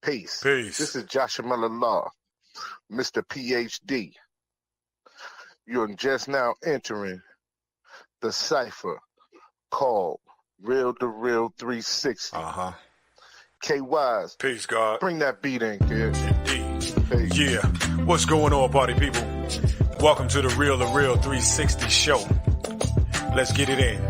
Peace. Peace. This is Joshua Law, Mr. PhD. You're just now entering the cipher called Real to Real 360. KYs. Peace, God. Bring that beat in, kid. Indeed. Peace. Yeah. What's going on, party people? Welcome to the Real 360 show. Let's get it in.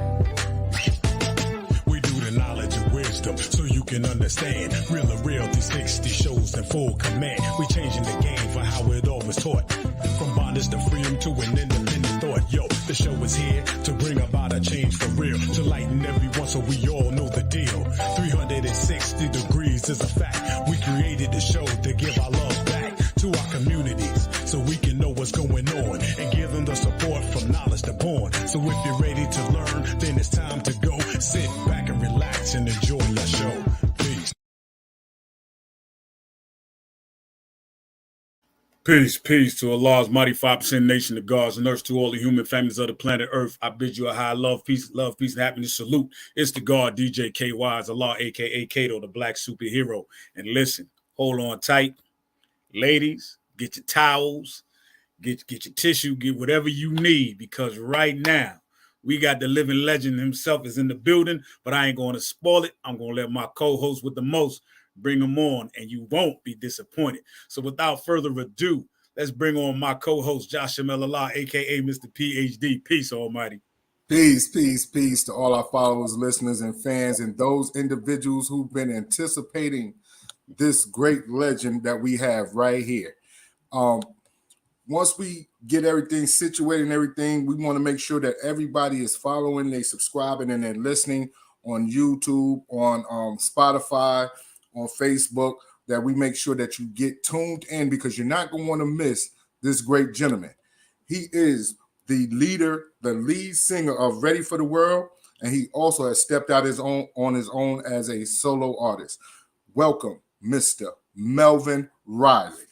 We do the knowledge and wisdom so you can understand. Real 360 shows in full command. We changing the game for how it all was taught. From bondage to freedom to an independent thought. Yo, the show is here to bring about a change for real. To lighten everyone so we all know the deal. 360 degrees is a fact. We created the show to give our love back to our communities so we can know what's going on and give them the support from knowledge to born. So if you're ready to learn, then it's time to go. Sit back and relax and enjoy your show. Peace. Peace to Allah's mighty 5% nation, the gods and earth, to all the human families of the planet Earth. I bid you a high love, peace, and happiness salute. It's the God, DJ KY's Allah, a.k.a. Kato, the black superhero. And listen, hold on tight. Ladies, get your towels, get your tissue, get whatever you need, because right now, we got the living legend himself is in the building, but I ain't going to spoil it. I'm going to let my co-host with the most bring them on, and you won't be disappointed. So without further ado, let's bring on my co-host, Joshua Allah, a.k.a. Mr. PhD. Peace, Almighty. Peace to all our followers, listeners, and fans, and those individuals who've been anticipating this great legend that we have right here. Once we get everything situated and everything, we want to make sure that everybody is following, they subscribing, and they're listening on YouTube, on Spotify, on Facebook, that we make sure that you get tuned in, because you're not going to want to miss this great gentleman. He is the lead singer of Ready for the World, and he also has stepped out on his own as a solo artist. Welcome, Mr. Melvin Riley.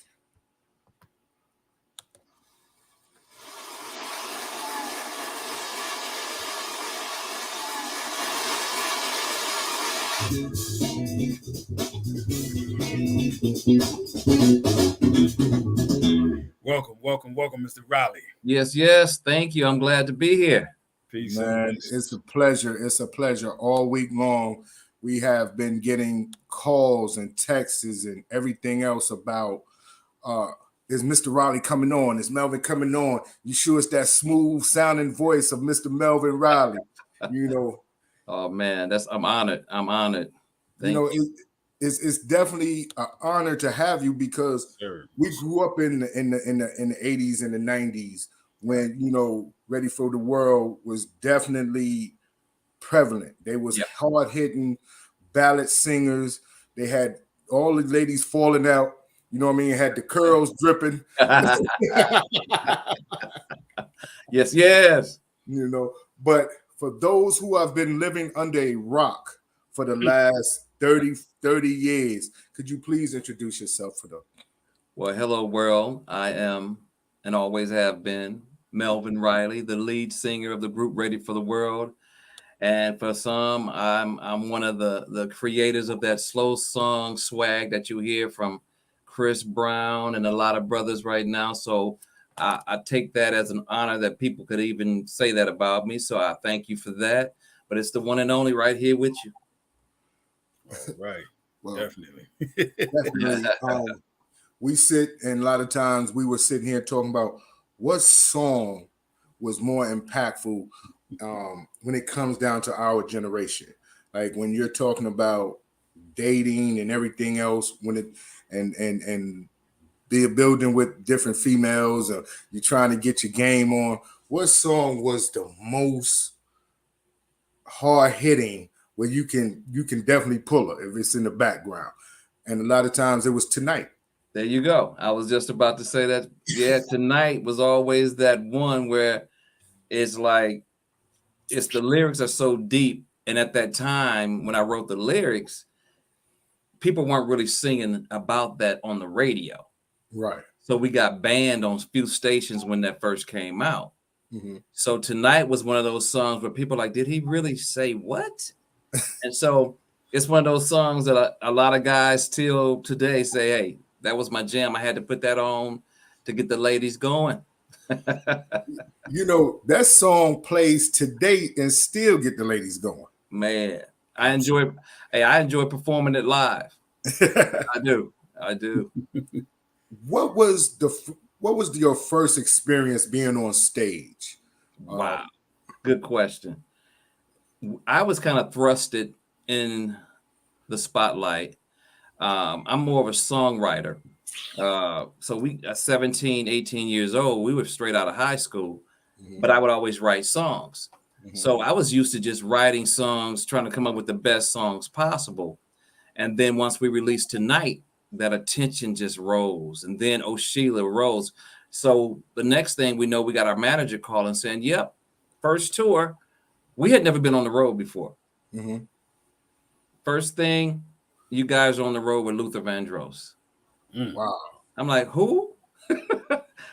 Welcome, Mr. Riley. Yes. Thank you. I'm glad to be here. Peace, man. It's a pleasure. It's a pleasure. All week long, we have been getting calls and texts and everything else about is Mr. Riley coming on? Is Melvin coming on? You sure it's that smooth sounding voice of Mr. Melvin Riley? You know. Oh man, I'm honored. Thank you. It's definitely an honor to have you, because we grew up in the 80s and the 90s when, you know, Ready for the World was definitely prevalent. They was hard-hitting ballad singers. They had all the ladies falling out, you know what I mean? Had the curls dripping. Yes. You know, but for those who have been living under a rock for the last 30 years, could you please introduce yourself for them? Well, hello world. I am and always have been Melvin Riley, the lead singer of the group Ready for the World. And for some, I'm one of the creators of that slow song swag that you hear from Chris Brown and a lot of brothers right now. So I take that as an honor that people could even say that about me. So I thank you for that. But it's the one and only right here with you. All right. Well, definitely. We sit, and a lot of times we were sitting here talking about what song was more impactful when it comes down to our generation. Like when you're talking about dating and everything else, when it and be building with different females, or you're trying to get your game on, what song was the most hard hitting where you can definitely pull it if it's in the background? And a lot of times it was Tonight. There you go. I was just about to say that. Yeah, Tonight was always that one where it's like, it's the lyrics are so deep. And at that time, when I wrote the lyrics, people weren't really singing about that on the radio. Right. So we got banned on a few stations when that first came out. Mm-hmm. So Tonight was one of those songs where people are like, did he really say what? And so it's one of those songs that a lot of guys till today say, "Hey, that was my jam. I had to put that on to get the ladies going." You know, that song plays today and still get the ladies going. Man, I enjoy performing it live. I do. What was your first experience being on stage? Wow. Good question. I was kind of thrusted in the spotlight. I'm more of a songwriter. So we at 17, 18 years old, we were straight out of high school, but I would always write songs. So I was used to just writing songs, trying to come up with the best songs possible. And then once we released Tonight, that attention just rose. And then Oh Sheila rose. So the next thing we know, we got our manager calling saying, "Yep, first tour." We had never been on the road before. First thing, you guys are on the road with Luther Vandross. Wow. I'm like, who?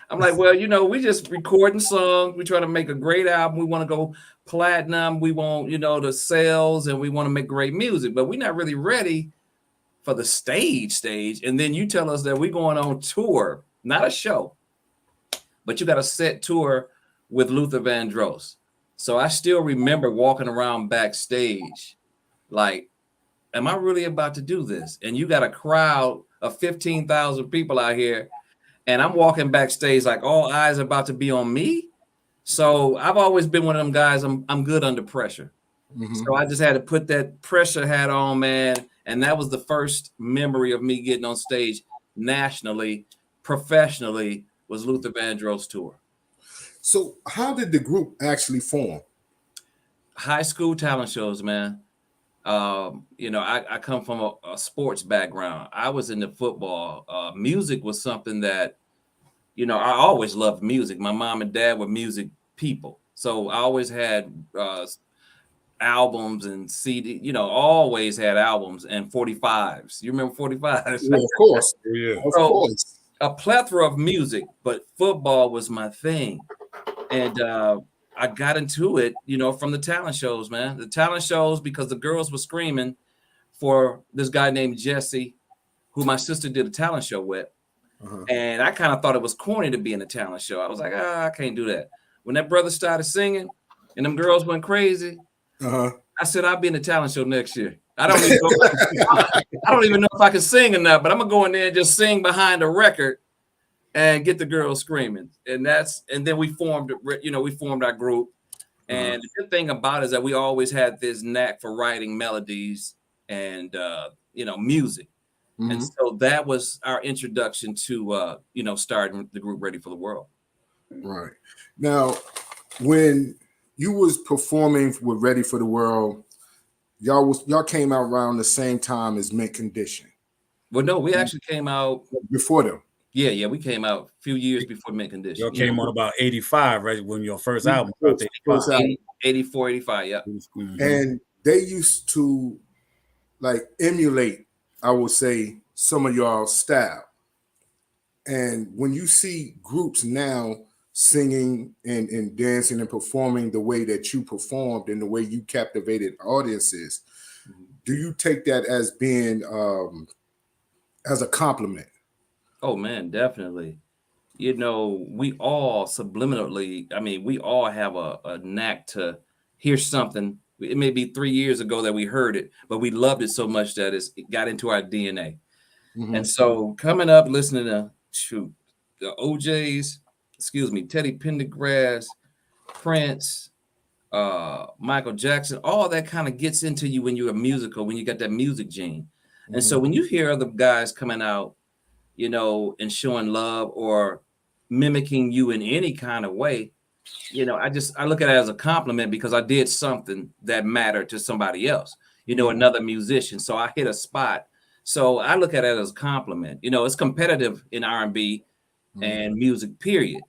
I'm like, well, you know, we just recording songs. We try to make a great album. We want to go platinum. We want, you know, the sales, and we want to make great music, but we're not really ready for the stage. And then you tell us that we're going on tour, not a show, but you got a set tour with Luther Vandross. So I still remember walking around backstage like, am I really about to do this? And you got a crowd of 15,000 people out here, and I'm walking backstage like all eyes are about to be on me. So I've always been one of them guys. I'm good under pressure. So I just had to put that pressure hat on, man. And that was the first memory of me getting on stage nationally, professionally, was Luther Vandross tour. So how did the group actually form? High school talent shows, man. You know, I come from a sports background. I was into football. Music was something that, you know, I always loved music. My mom and dad were music people. So I always had albums and CD, you know, always had albums and 45s. You remember 45s? Yeah, of course. Yeah. Of course. A plethora of music, but football was my thing. And I got into it, you know, from the talent shows, man. The talent shows, because the girls were screaming for this guy named Jesse, who my sister did a talent show with. And I kind of thought it was corny to be in a talent show. I was like, I can't do that. When that brother started singing and them girls went crazy, I said, I'll be in the talent show next year. I don't even know if I can sing or not, but I'm gonna go in there and just sing behind a record and get the girls screaming. And then we formed our group. And the good thing about it is that we always had this knack for writing melodies and you know, music. And so that was our introduction to you know, starting the group Ready for the World. Right. Now, when you was performing with Ready for the World, y'all came out around the same time as Mint Condition. Well, no, we actually came out before them. Yeah, we came out a few years before Mint Condition. Y'all came on about 85, right? When your first album dropped, 84, 85, yeah. And they used to like emulate, I would say, some of y'all's style. And when you see groups now singing and dancing and performing the way that you performed and the way you captivated audiences, do you take that as being as a compliment? Oh man, definitely. You know, we all subliminally, I mean, we all have a knack to hear something. It may be 3 years ago that we heard it, but we loved it so much that it got into our DNA. And so coming up, listening to the OJs, Teddy Pendergrass, Prince, Michael Jackson, all that kind of gets into you when you're a musical, when you got that music gene. And so when you hear other guys coming out, you know, and showing love or mimicking you in any kind of way, you know, I look at it as a compliment because I did something that mattered to somebody else, you know, another musician. So I hit a spot. So I look at it as a compliment. You know, it's competitive in R&B and music, period.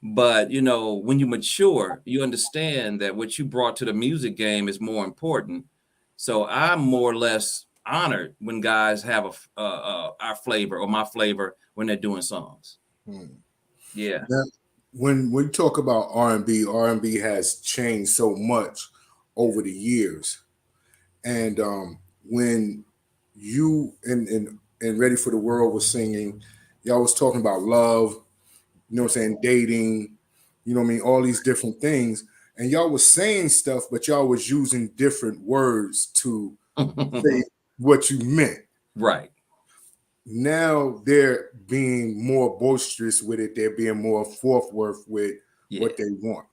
But, you know, when you mature, you understand that what you brought to the music game is more important. So I'm more or less honored when guys have our flavor or my flavor when they're doing songs. Yeah. Now, when we talk about R&B has changed so much over the years. And when you and Ready for the World was singing, y'all was talking about love, you know what I'm saying, dating, you know what I mean, all these different things. And y'all was saying stuff, but y'all was using different words to say what you meant. Right. Now they're being more boisterous with it. They're being more forthward with what they want.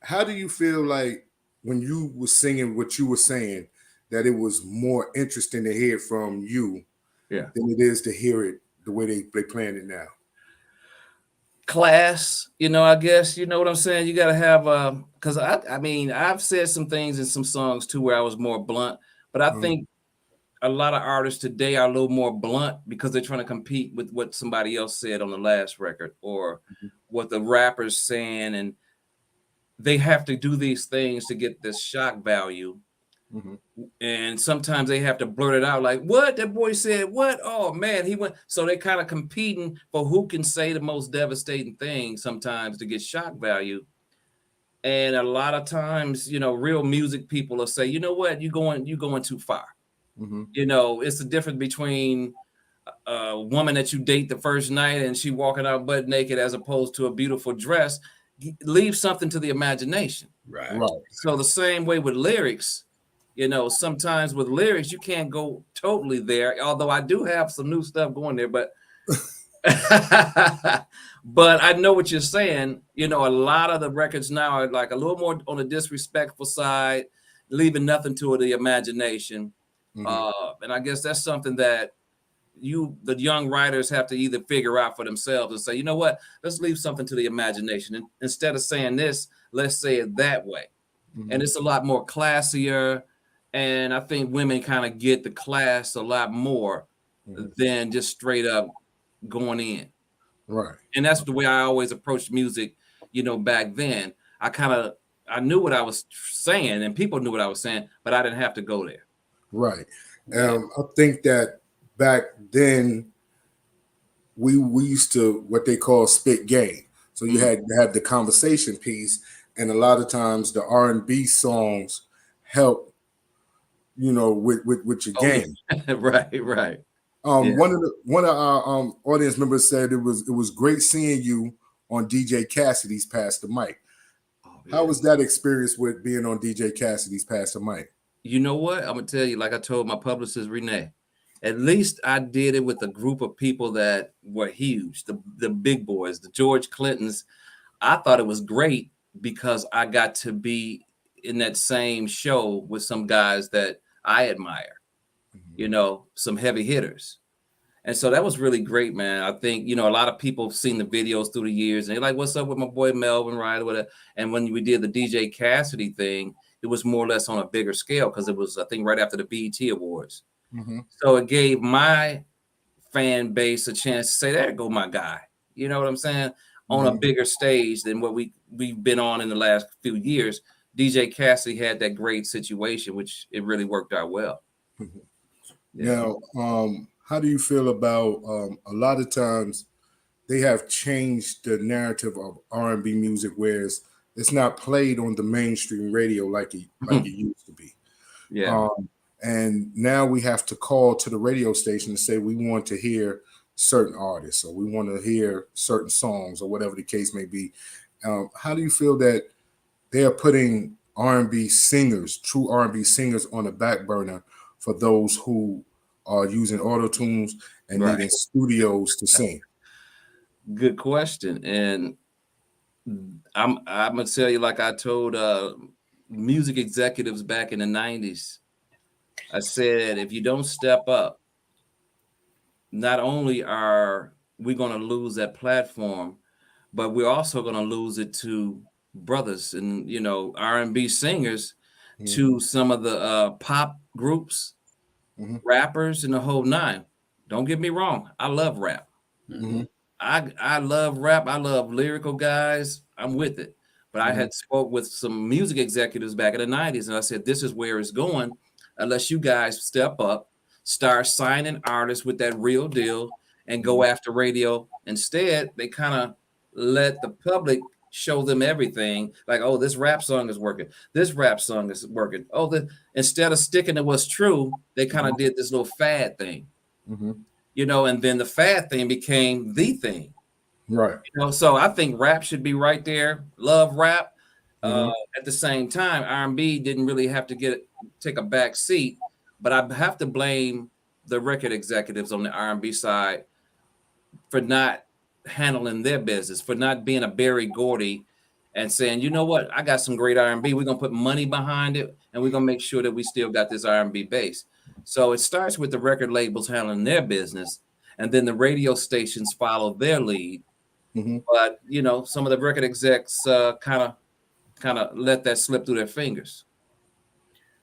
How do you feel like when you were singing what you were saying, that it was more interesting to hear from you than it is to hear it the way they playing it now? Class, I guess, you know what I'm saying? You got to have, because I mean, I've said some things in some songs too where I was more blunt, but I think a lot of artists today are a little more blunt because they're trying to compete with what somebody else said on the last record or what the rapper's saying. And they have to do these things to get this shock value. And sometimes they have to blurt it out like, what? That boy said what? Oh, man, he went. So they're kind of competing for who can say the most devastating thing sometimes to get shock value. And a lot of times, real music people will say, you know what? You're going too far. It's the difference between a woman that you date the first night and she walking out butt naked as opposed to a beautiful dress. Leave something to the imagination. Right. So the same way with lyrics, sometimes with lyrics, you can't go totally there. Although I do have some new stuff going there, but but I know what you're saying. A lot of the records now are like a little more on the disrespectful side, leaving nothing to the imagination. And I guess that's something that the young writers have to either figure out for themselves and say, you know what, let's leave something to the imagination. And instead of saying this, let's say it that way. And it's a lot more classier. And I think women kind of get the class a lot more than just straight up going in. Right. And that's the way I always approached music, back then. I knew what I was saying and people knew what I was saying, but I didn't have to go there. Right. I think that back then we used to what they call spit game. So you had to have the conversation piece, and a lot of times the R&B songs help, with your game. Right. One of our audience members said it was great seeing you on DJ Cassidy's Pass the Mic. How was that experience with being on DJ Cassidy's Pass the Mic? You know what? I'm gonna tell you, like I told my publicist Renee, at least I did it with a group of people that were huge, the big boys, the George Clintons. I thought it was great because I got to be in that same show with some guys that I admire, some heavy hitters. And so that was really great, man. I think, a lot of people have seen the videos through the years and they're like, what's up with my boy Melvin Riley? And when we did the DJ Cassidy thing, it was more or less on a bigger scale because it was, I think, right after the BET Awards. So it gave my fan base a chance to say, there go my guy. You know what I'm saying? On a bigger stage than what we've been on in the last few years. DJ Cassidy had that great situation, which it really worked out well. Now, how do you feel about a lot of times they have changed the narrative of R&B music, whereas it's not played on the mainstream radio like it used to be. And now we have to call to the radio station and say we want to hear certain artists or we want to hear certain songs or whatever the case may be. How do you feel that they are putting R&B singers, true R&B singers, on the back burner for those who are using auto tunes and needing studios to sing? Good question. And I'm gonna tell you, like I told music executives back in the 90s, I said, if you don't step up, not only are we going to lose that platform, but we're also going to lose it to brothers and, R&B singers, to some of the pop groups, rappers, and the whole nine. Don't get me wrong. I love rap. I love rap. I love lyrical guys. I'm with it. But I had spoke with some music executives back in the 90s, and I said, this is where it's going. Unless you guys step up, start signing artists with that real deal and go after radio. Instead, they kind of let the public show them everything. Like, oh, this rap song is working. This rap song is working. Oh, instead of sticking to what's true, they kind of did this little fad thing, you know, and then the fad thing became the thing. Right. You know, so I think rap should be right there. Love rap. At the same time, R&B didn't really have to take a back seat, but I have to blame the record executives on the R&B side for not handling their business, for not being a Berry Gordy and saying, you know what, I got some great R&B. We're gonna put money behind it, and we're gonna make sure that we still got this R&B base. So it starts with the record labels handling their business, and then the radio stations follow their lead. But you know, some of the record execs kind of let that slip through their fingers.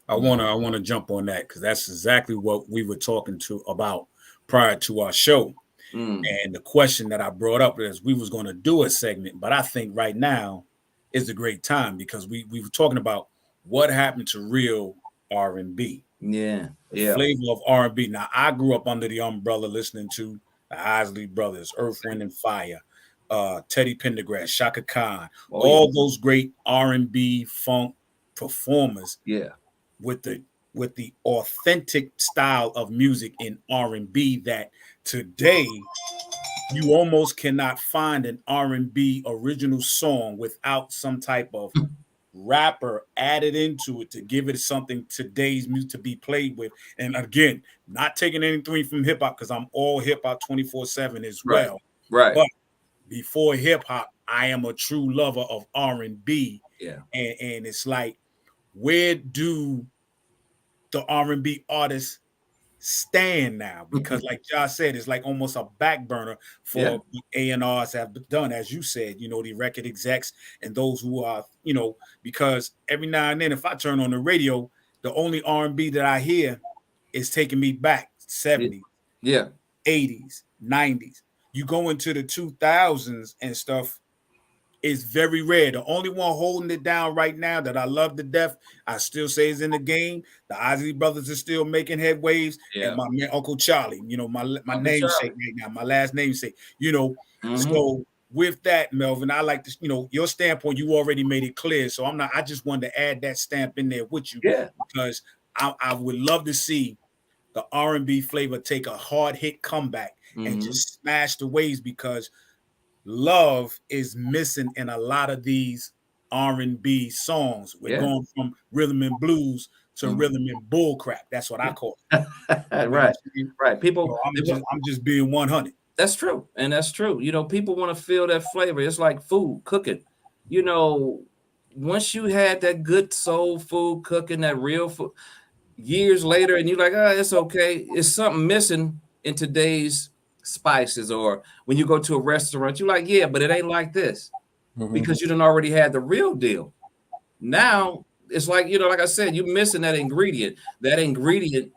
I wanna jump on that because that's exactly what we were talking about prior to our show. And the question that I brought up is we was going to do a segment, but I think right now is a great time because we were talking about what happened to real R&B. Yeah. Flavor of R&B. Now, I grew up under the umbrella listening to the Isley Brothers, Earth, Wind, and Fire, Teddy Pendergrass, Shaka Khan, all those great R&B funk performers. Yeah. With the authentic style of music in R&B that today you almost cannot find an R&B original song without some type of rapper added into it to give it something today's music to be played with. And again, not taking anything from hip hop because I'm all hip hop 24/7 as well. Right. But before hip hop, I am a true lover of R&B. Yeah. And it's like, where do the R&B artists stand now? Because like Josh said, it's like almost a back burner for what A&Rs have done, as you said, you know, the record execs and those who are, you know, because every now and then if I turn on the radio, the only R&B that I hear is taking me back 70s, 80s, 90s. You go into the 2000s and stuff, is very rare. The only one holding it down right now that I love to death, I still say is in the game. The Isley Brothers are still making headwaves. And my man, Uncle Charlie, you know, my namesake right now, my last namesake, you know. So with that, Melvin, I like to, you know, your standpoint, you already made it clear. So I just wanted to add that stamp in there with you. Because I would love to see the R&B flavor take a hard hit comeback and just smash the waves because love is missing in a lot of these R&B songs. We're going from rhythm and blues to rhythm and bull crap. That's what I call it. Right. People, I'm just being 100. That's true. And that's true. You know, people want to feel that flavor. It's like food, cooking. You know, once you had that good soul food cooking, that real food, years later, and you're like, oh, it's okay. It's something missing in today's spices, or when you go to a restaurant, you're like, yeah, but it ain't like this because you done already had the real deal. Now it's like, you know, like I said, you're missing that ingredient. That ingredient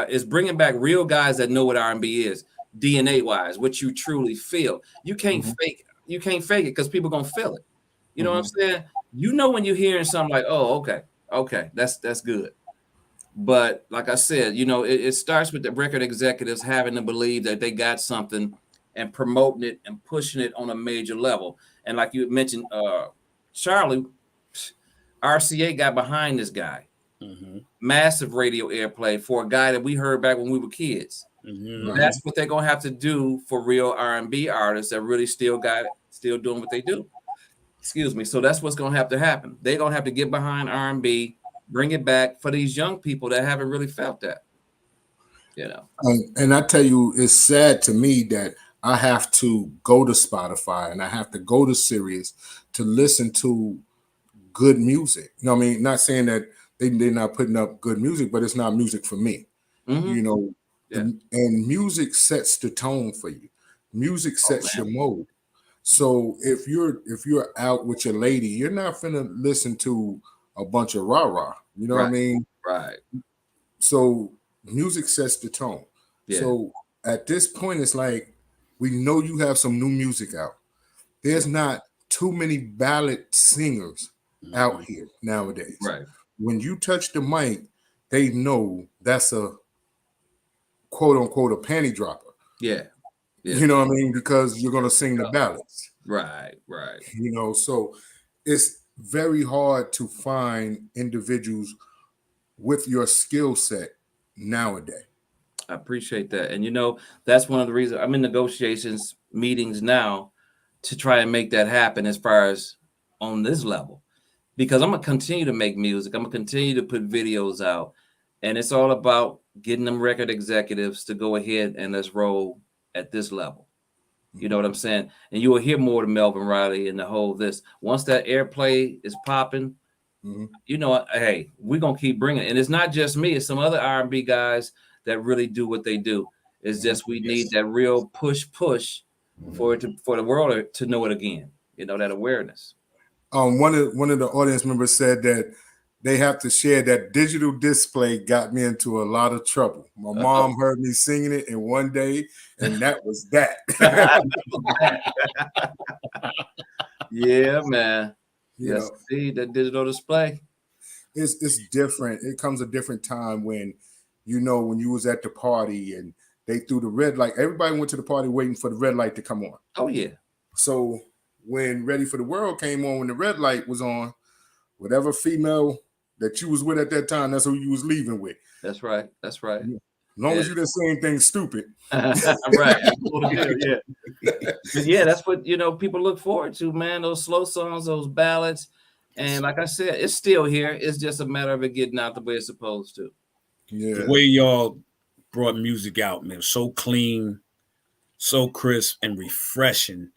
is bringing back real guys that know what R&B is, DNA wise, what you truly feel. You can't fake it. You can't fake it because people gonna feel it. You know what I'm saying? You know when you're hearing something like, oh, okay, that's good. But like I said, you know, it starts with the record executives having to believe that they got something and promoting it and pushing it on a major level. And like you mentioned, Charlie, RCA got behind this guy. Massive radio airplay for a guy that we heard back when we were kids. That's what they're gonna have to do for real R&B artists that really still doing what they do. Excuse me. So that's what's gonna have to happen. They're gonna have to get behind R&B. Bring it back for these young people that haven't really felt that, you know. And I tell you, it's sad to me that I have to go to Spotify and I have to go to Sirius to listen to good music. You know what I mean? Not saying that they're not putting up good music, but it's not music for me. You know, and music sets the tone for you. Music sets your mode. So if you're out with your lady, you're not finna listen to a bunch of rah-rah, you know what I mean? Right. So music sets the tone. So at this point, it's like, we know you have some new music out. There's not too many ballad singers out here nowadays. Right. When you touch the mic, they know that's a quote unquote a panty dropper. Yeah. You know what I mean? Because you're gonna sing the ballads. Right. You know, so it's very hard to find individuals with your skill set nowadays. I appreciate that. And that's one of the reasons I'm in negotiations meetings now to try and make that happen as far as on this level, because I'm gonna continue to make music. I'm gonna continue to put videos out, and it's all about getting them record executives to go ahead and let's roll at this level. You know what I'm saying? And you will hear more of Melvin Riley and the whole this. Once that airplay is popping, hey, we're gonna keep bringing it. And it's not just me; it's some other R&B guys that really do what they do. It's just we need that real push for the world to know it again. That awareness. One of the audience members said that they have to share that digital display got me into a lot of trouble. My mom heard me singing it in one day, and that was that. Yeah, man. Yes, see that digital display. It's different. It comes a different time when when you was at the party and they threw the red light. Everybody went to the party waiting for the red light to come on. Oh yeah. So when Ready for the World came on, when the red light was on, whatever female that you was with at that time, that's who you was leaving with. That's right. As long as you didn't say anything stupid. Right. Yeah. But yeah, that's what people look forward to, man. Those slow songs, those ballads. And like I said, it's still here. It's just a matter of it getting out the way it's supposed to. Yeah. The way y'all brought music out, man, so clean, so crisp and refreshing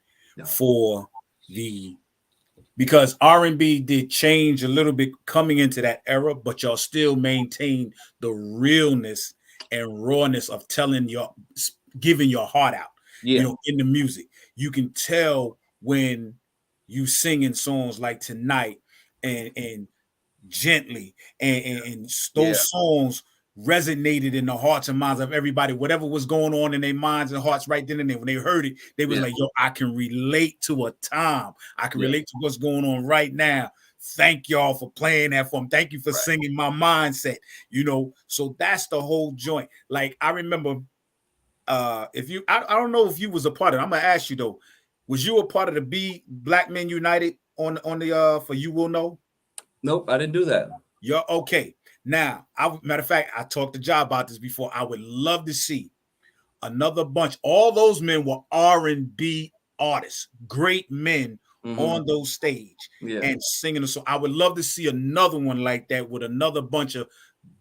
because R&B did change a little bit coming into that era, but y'all still maintain the realness and rawness of giving your heart out. Yeah. In the music. You can tell when you singing songs like Tonight and Gently and those songs resonated in the hearts and minds of everybody, whatever was going on in their minds and hearts right then and there. When they heard it, they was like, yo, I can relate to a time. I can relate to what's going on right now. Thank y'all for playing that for me. Thank you for singing my mindset, So that's the whole joint. Like, I remember I don't know if you was a part of it. I'm going to ask you, though. Was you a part of the Black Men United on the for You Will Know? Nope, I didn't do that. You're okay. Now, matter of fact, I talked to Jai about this before. I would love to see another bunch. All those men were R&B artists, great men on those stage and singing a song. I would love to see another one like that with another bunch of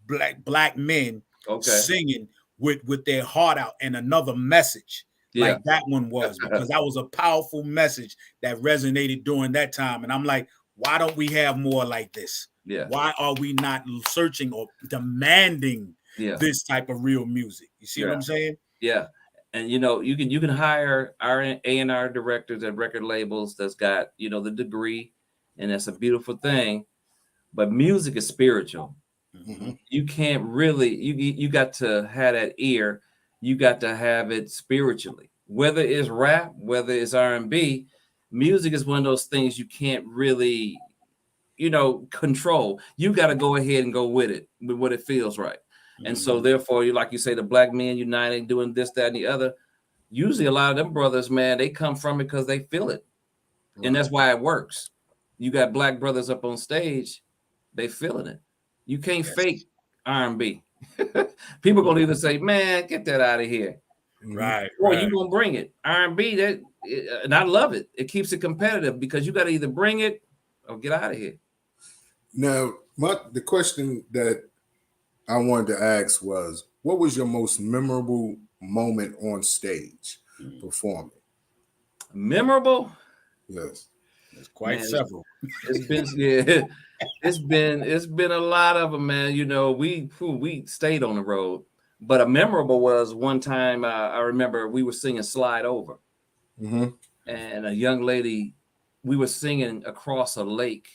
black men singing with their heart out and another message like that one was, because that was a powerful message that resonated during that time. And I'm like, why don't we have more like this? Yeah. Why are we not searching or demanding this type of real music? You see what I'm saying? Yeah. And you can hire our A&R directors at record labels that's got the degree, and that's a beautiful thing. But music is spiritual. Mm-hmm. You can't really you got to have that ear. You got to have it spiritually. Whether it's rap, whether it's R&B, music is one of those things you can't really control. You got to go ahead and go with it, with what it feels right. And so therefore, like you say, the Black Men United doing this, that, and the other. Usually a lot of them brothers, man, they come from it because they feel it. Right. And that's why it works. You got black brothers up on stage, they feeling it. You can't fake R&B. People gonna either say, man, get that out of here. Right. Or you gonna bring it. R&B, and I love it. It keeps it competitive because you got to either bring it or get out of here. Now, the question that I wanted to ask was, what was your most memorable moment on stage performing? Memorable? Yes. It's quite several. It's been a lot of them, man. We stayed on the road. But a memorable was one time I remember we were singing Slide Over. Mm-hmm. And a young lady, we were singing across a lake,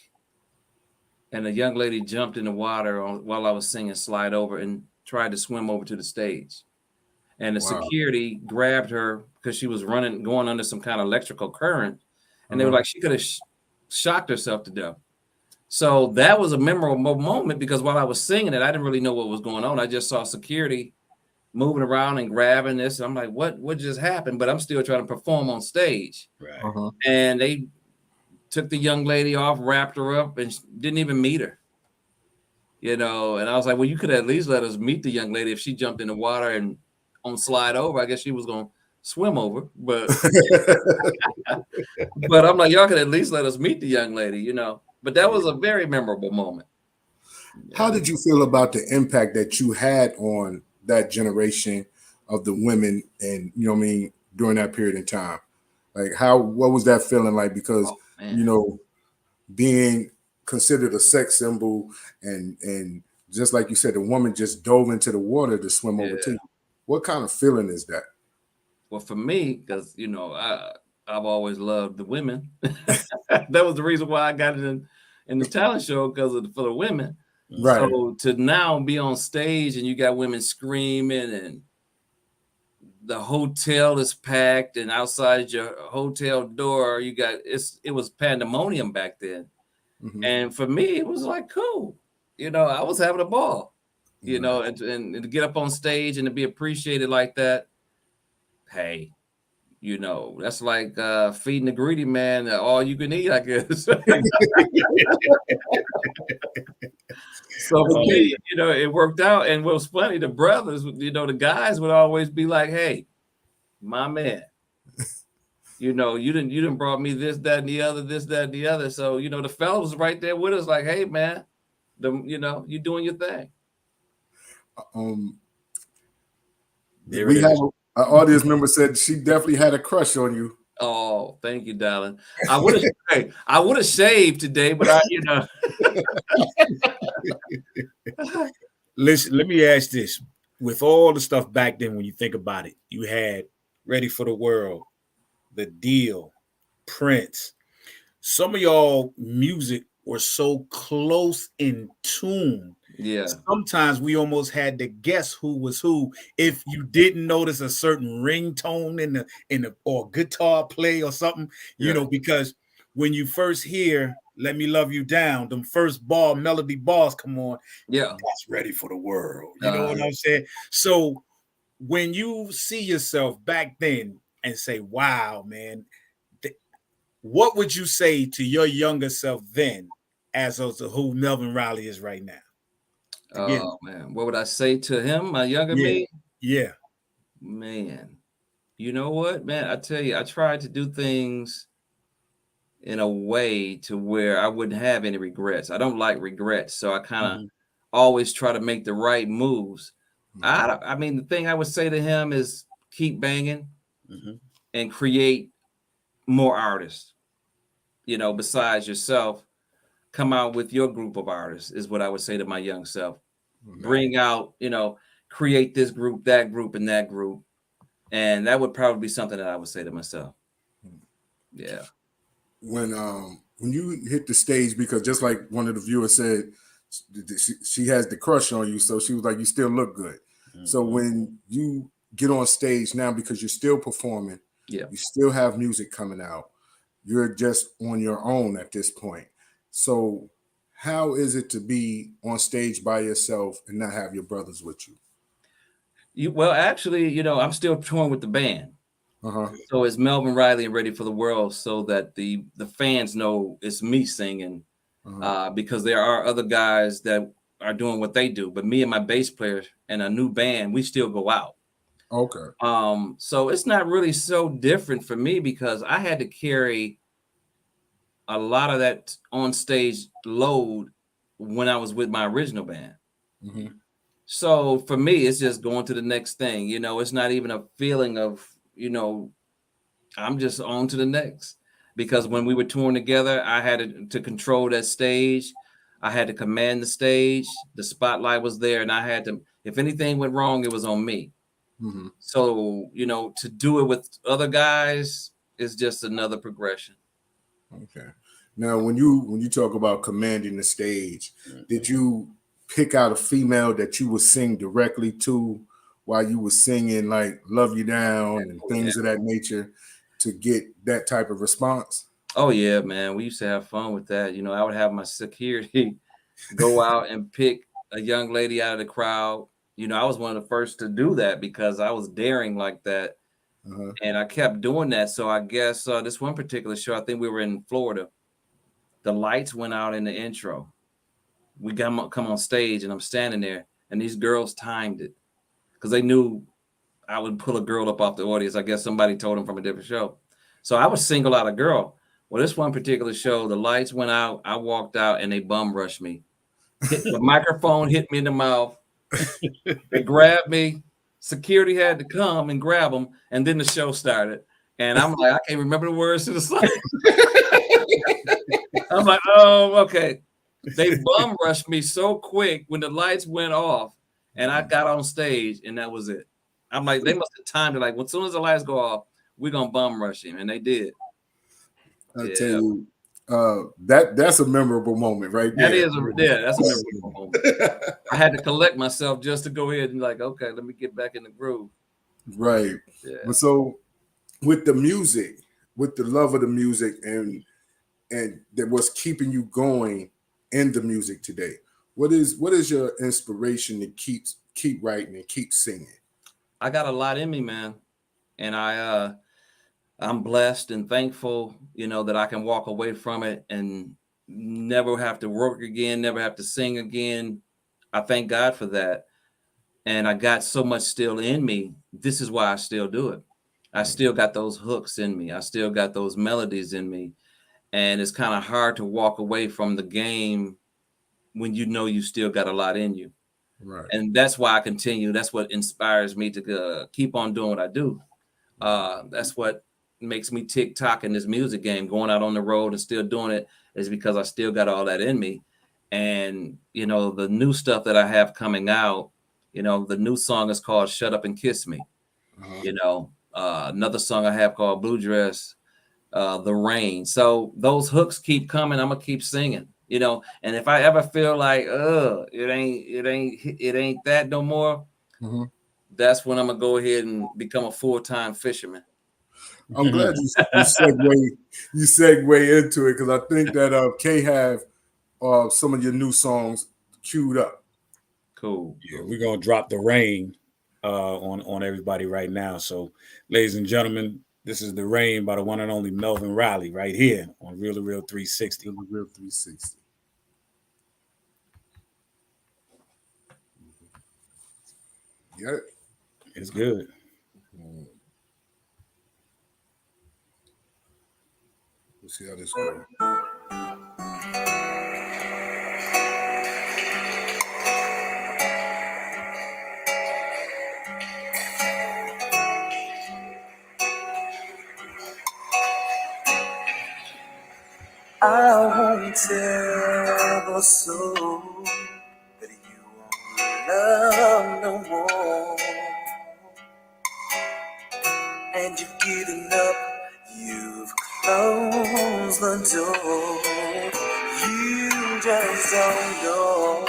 and a young lady jumped in the water while I was singing Slide Over and tried to swim over to the stage. And the security grabbed her because she was going under some kind of electrical current. And they were like, she could have shocked herself to death. So that was a memorable moment because while I was singing it, I didn't really know what was going on. I just saw security moving around and grabbing this. I'm like, what just happened? But I'm still trying to perform on stage. Right. And they took the young lady off, wrapped her up, and didn't even meet her. You know, and I was like, well, you could at least let us meet the young lady. If she jumped in the water and on slide over, I guess she was going to swim over. But but I'm like, y'all could at least let us meet the young lady, you know. But that was a very memorable moment. How did you feel about the impact that you had on that generation of the women, and you know what I mean, during that period of time? Like, what was that feeling like? Because you know, being considered a sex symbol, and just like you said, the woman just dove into the water to swim over to you. What kind of feeling is that? Well, for me, because you know, I've always loved the women. That was the reason why I got it in the talent show, because for the women. Right. So to now be on stage and you got women screaming and the hotel is packed, and outside your hotel door you got it was pandemonium back then. And for me it was like cool, you know, I was having a ball, you know, and to get up on stage and to be appreciated like that, hey, you know, that's like feeding the greedy man all you can eat, I guess. So for me, you know, it worked out. And what was funny, the brothers, you know, the guys would always be like, hey, my man, you know, you didn't brought me this, that, and the other, this, that, and the other. So, you know, the fellas right there with us like, hey, man, you know, you doing your thing. We have an audience member said she definitely had a crush on you. Oh, thank you, darling. I would have shaved today, but you know. Listen, let me ask this. With all the stuff back then, when you think about it, you had Ready for the World, The Deal, Prince. Some of y'all music were so close in tune. Yeah. Sometimes we almost had to guess who was who if you didn't notice a certain ringtone in the or guitar play or something, you know, because when you first hear Let Me Love You Down, them first melody bars come on. Yeah. That's Ready for the World. You know what I'm saying? So when you see yourself back then and say, wow, man, what would you say to your younger self then as of who Melvin Riley is right now? Again, oh man, what would I say to him, my younger me? Yeah. Man, you know what, man? I tell you, I tried to do things in a way to where I wouldn't have any regrets. I don't like regrets, so I kind of always try to make the right moves. I mean, the thing I would say to him is keep banging and create more artists. You know, besides yourself, come out with your group of artists is what I would say to my young self. Bring out, you know, create this group, that group, and that group. And that would probably be something that I would say to myself. Yeah. When you hit the stage, because just like one of the viewers said, she has the crush on you, so she was like, you still look good. So when you get on stage now, because you're still performing, you still have music coming out, you're just on your own at this point. So how is it to be on stage by yourself and not have your brothers with you? Well, actually, you know, I'm still touring with the band. So it's Melvin Riley and Ready for the World, so that the fans know it's me singing, because there are other guys that are doing what they do, but me and my bass player and a new band, we still go out. Okay. So it's not really so different for me because I had to carry a lot of that on stage load when I was with my original band. So for me, it's just going to the next thing. You know, it's not even a feeling of, you know, I'm just on to the next. Because when we were touring together, I had to control that stage. I had to command the stage. The spotlight was there, and I had to, if anything went wrong, it was on me. So, you know, to do it with other guys is just another progression. Okay. Now, when you talk about commanding the stage, did you pick out a female that you would sing directly to while you were singing like Love You Down and things of that nature to get that type of response? Oh yeah, man. We used to have fun with that. You know, I would have my security go out and pick a young lady out of the crowd, I was one of the first to do that because I was daring like that. And I kept doing that. So I guess this one particular show, I think we were in Florida. The lights went out in the intro. We come on stage and I'm standing there and these girls timed it because they knew I would pull a girl up off the audience. I guess somebody told them from a different show. So I would single out a girl. Well, this one particular show, the lights went out. I walked out and they bum rushed me. The microphone hit me in the mouth. They grabbed me. Security had to come and grab them. And then the show started. And I'm like, I can't remember the words to the song. I'm like, oh, okay. They bum rushed me so quick when the lights went off and I got on stage and that was it. I'm like, they must have timed it. Like, well, as soon as the lights go off, we're going to bum rush him. And they did. I tell you, that's a memorable moment right there. That's a memorable moment. I had to collect myself just to go ahead and like, okay, let me get back in the groove. Right. Yeah. But so with the music, with the love of the music and that what's keeping you going in the music today, what is your inspiration to keep writing and keep singing? I got a lot in me, man. And I'm blessed and thankful, that I can walk away from it and never have to work again, never have to sing again. I thank God for that. And I got so much still in me. This is why I still do it. I still got those hooks in me. I still got those melodies in me. And it's kind of hard to walk away from the game when you still got a lot in you. Right. And that's why I continue. That's what inspires me to keep on doing what I do. That's what makes me tick-tock in this music game. Going out on the road and still doing it is because I still got all that in me. And, the new stuff that I have coming out, the new song is called Shut Up and Kiss Me. Another song I have called Blue Dress, The Rain. So those hooks keep coming. I'm going to keep singing. And if I ever feel like, it ain't that no more, that's when I'm gonna go ahead and become a full-time fisherman. I'm glad you segue into it because I think that Kay have some of your new songs queued up. Cool. Yeah, we're gonna drop The Rain on everybody right now. So, ladies and gentlemen, this is The Rain by the one and only Melvin Riley right here on Real to Real 360. Real 360. Yeah, it's good. Let's see how this goes. I won't tell the soul that you won't love no more. And you've given up, you've closed the door. You just don't know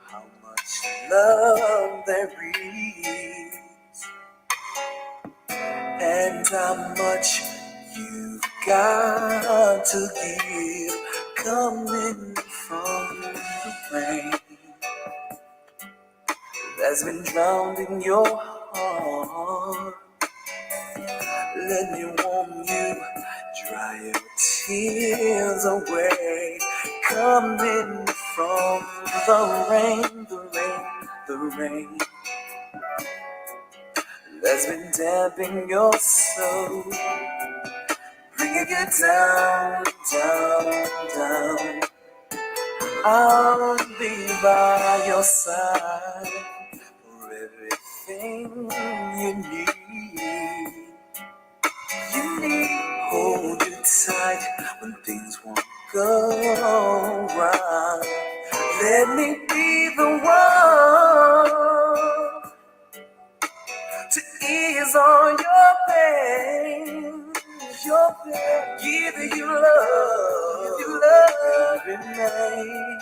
how much love there is and how much you've got to give, coming from the rain that's been drowned in your heart. Let me warm you, dry your tears away, coming from the rain, the rain that's been damping your soul. Bringing you down, down, down. I'll be by your side for everything you need. Hold you tight when things won't go right. Let me be the one to ease all your pain. Give you love, remain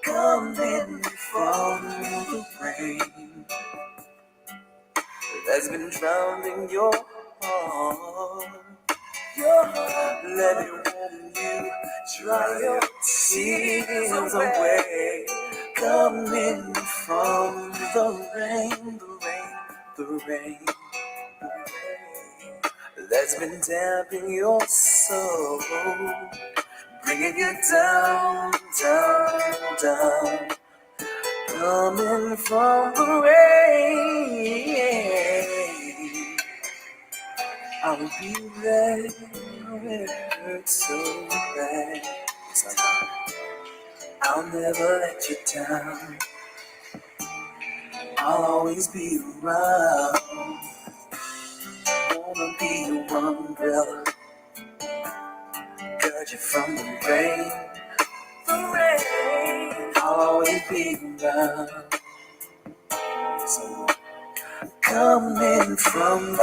coming from the rain that's been drowning your heart. Let me warm you, dry your tears away, coming from the rain, the rain, the rain, the rain that's been damping your soul, bringing you down, down, down. Coming from the rain, I'll be there when it hurts so bad. I'll never let you down. I'll always be around. Wanna be your umbrella, guard you from the rain. The rain, I'll always be around. So coming from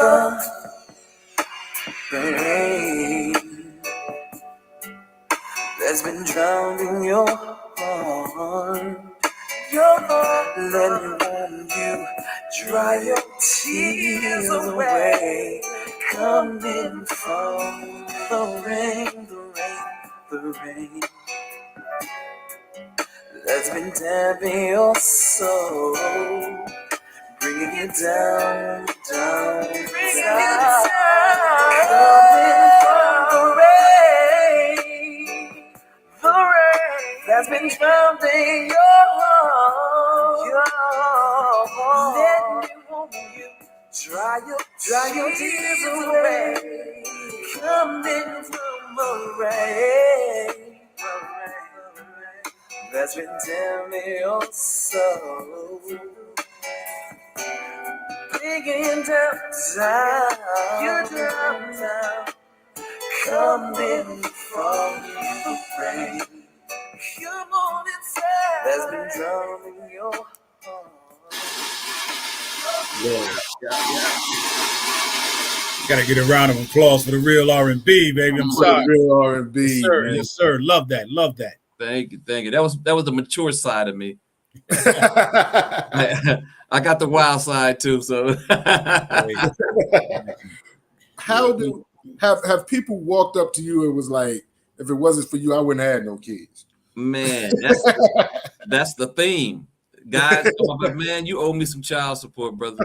the rain that's been drowning your heart. Your heart, let me warm you, dry your tears away. Coming from the rain, the rain, the rain that's been damping your soul, bringing you down, down, down. Coming from the rain that's been drowning your heart. Let me warm you, dry your tears away. Coming from the rain that's been damping your soul, bringing down, down, you down, down. Coming from the rain, come on inside, that's been drowning your heart. Gotta get a round of applause for the real R&B, baby. I'm sorry. Real R&B, Yes, sir. man. Yes, sir. Love that. Love that. Thank you. That was the mature side of me. I got the wild side too. So How do have people walked up to you and was like, if it wasn't for you, I wouldn't have had no kids? man, that's the theme. Guys, but man, you owe me some child support, brother.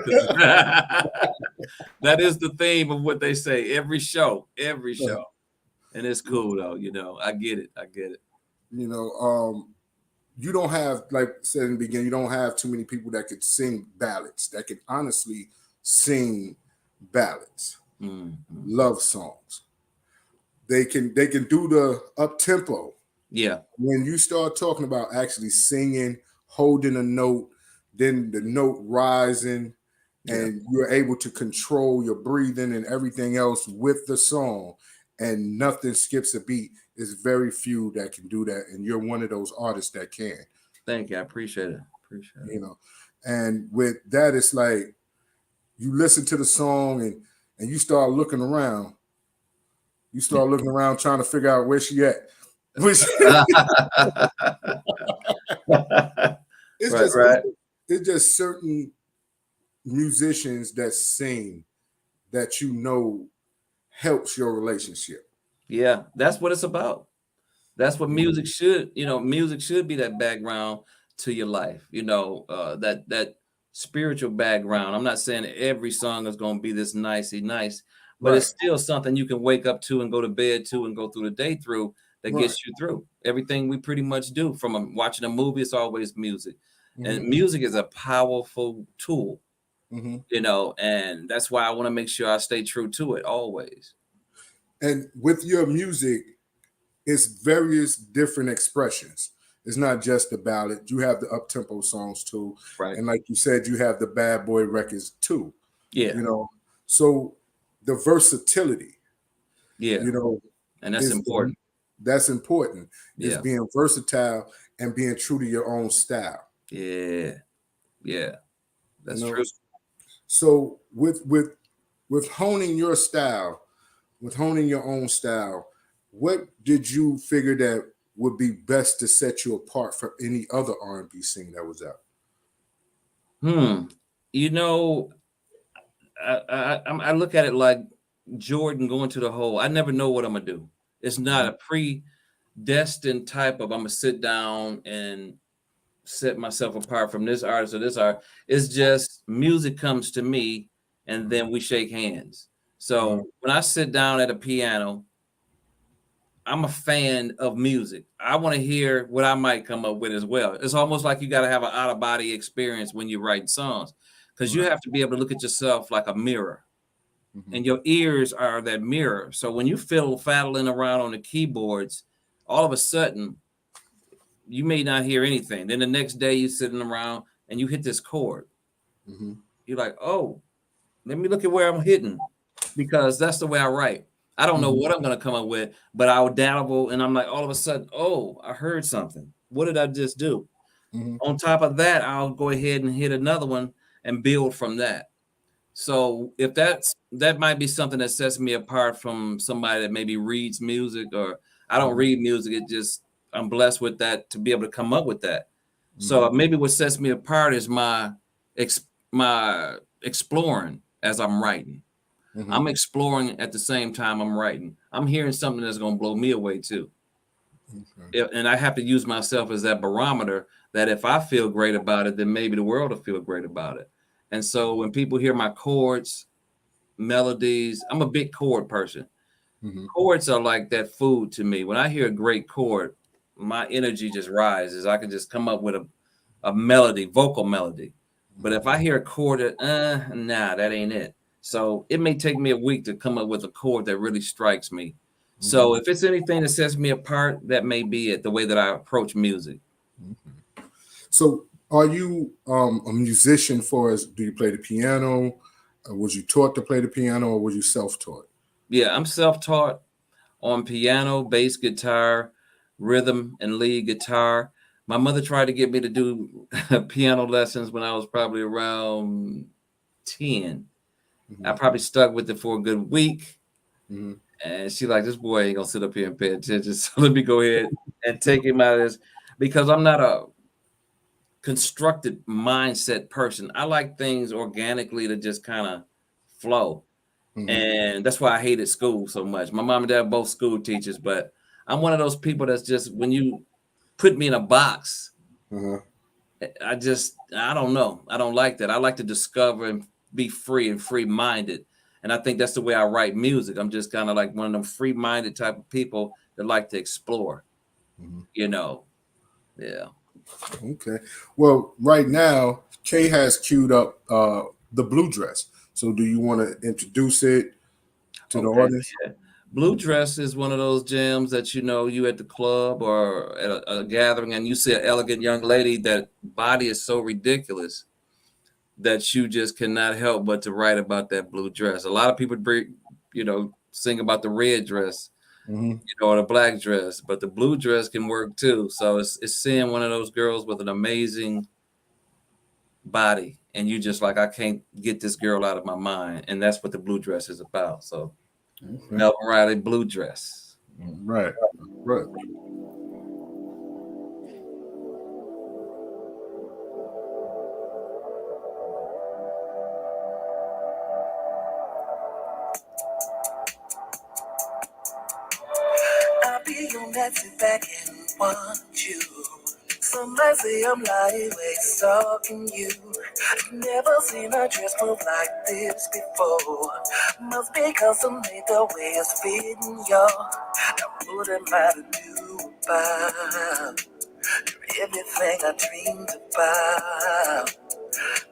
That is the theme of what they say every show, and it's cool though. You know, I get it. You know, you don't have, like I said in the beginning, you don't have too many people that could sing ballads, that could honestly sing ballads, love songs. They can do the up tempo. Yeah. When you start talking about actually singing, holding a note, then the note rising, and you're able to control your breathing and everything else with the song, and nothing skips a beat. There's very few that can do that, and you're one of those artists that can. Thank you. I appreciate it. You know, and with that, it's like you listen to the song and you start looking around. You start looking around trying to figure out where she at. It's just certain musicians that sing that you know helps your relationship. Yeah, that's what it's about. That's what music should, music should be that background to your life, that spiritual background. I'm not saying every song is going to be this nicey nice, but it's still something you can wake up to and go to bed to and go through the day through that gets you through. Everything we pretty much do, from watching a movie, it's always music. And music is a powerful tool, and that's why I want to make sure I stay true to it always. And with your music, it's various different expressions. It's not just the ballad. You have the up-tempo songs too. Right. And like you said, you have the bad boy records too. Yeah. So the versatility. Yeah. And that's important. That's important. Is being versatile and being true to your own style. Yeah. Yeah. That's true. So with honing your style, with honing your own style, what did you figure that would be best to set you apart from any other R&B singer that was out? I look at it like Jordan going to the hole. I never know what I'm gonna do. It's not a predestined type of I'm gonna sit down and set myself apart from this artist or this art. It's just music comes to me and then we shake hands. So when I sit down at a piano, I'm a fan of music. I want to hear what I might come up with as well. It's almost like you got to have an out of body experience when you're writing songs, because you have to be able to look at yourself like a mirror, and your ears are that mirror. So when you fiddle faddling around on the keyboards, all of a sudden you may not hear anything. Then the next day you're sitting around and you hit this chord. You're like, oh, let me look at where I'm hitting, because that's the way I write. I don't know what I'm going to come up with, but I'll dabble and I'm like, all of a sudden, oh, I heard something. What did I just do? On top of that, I'll go ahead and hit another one and build from that. So if that might be something that sets me apart from somebody that maybe reads music, or I don't read music. It just, I'm blessed with that to be able to come up with that. So maybe what sets me apart is my exploring as I'm writing. I'm exploring at the same time I'm writing. I'm hearing something that's going to blow me away too. And I have to use myself as that barometer, that if I feel great about it, then maybe the world will feel great about it. And so when people hear my chords, melodies, I'm a big chord person. Chords are like that food to me. When I hear a great chord, my energy just rises. I can just come up with a melody, vocal melody. But if I hear a chord that, nah, that ain't it. So it may take me a week to come up with a chord that really strikes me. So if it's anything that sets me apart, that may be it, the way that I approach music. So are you a musician? Do you play the piano? Was you taught to play the piano, or was you self-taught? Yeah, I'm self-taught on piano, bass guitar, rhythm and lead guitar. My mother tried to get me to do piano lessons when I was probably around 10. I probably stuck with it for a good week. And she like, this boy ain't gonna sit up here and pay attention. So let me go ahead and take him out of this, because I'm not a constructed mindset person. I like things organically to just kind of flow. And that's why I hated school so much. My mom and dad are both school teachers, but I'm one of those people that's just, when you put me in a box, I don't know. I don't like that. I like to discover and be free and free-minded. And I think that's the way I write music. I'm just kind of like one of them free-minded type of people that like to explore, you know? Yeah. Okay. Well, right now, Kay has queued up the Blue Dress. So do you want to introduce it to the audience? Yeah. Blue Dress is one of those jams that, you at the club or at a gathering, and you see an elegant young lady that body is so ridiculous that you just cannot help but to write about that blue dress. A lot of people, sing about the red dress, or the black dress, but the blue dress can work too. So it's seeing one of those girls with an amazing body, and you just like, I can't get this girl out of my mind. And that's what the blue dress is about. So Melvin Riley, Blue Dress. Right. I'll be on that sit back and want you. Some might say I'm lightweight stalking you. I've never seen a dress move like this before. Must be custom made the way it's fitting, y'all. Now what am I to do about? You're everything I dreamed about.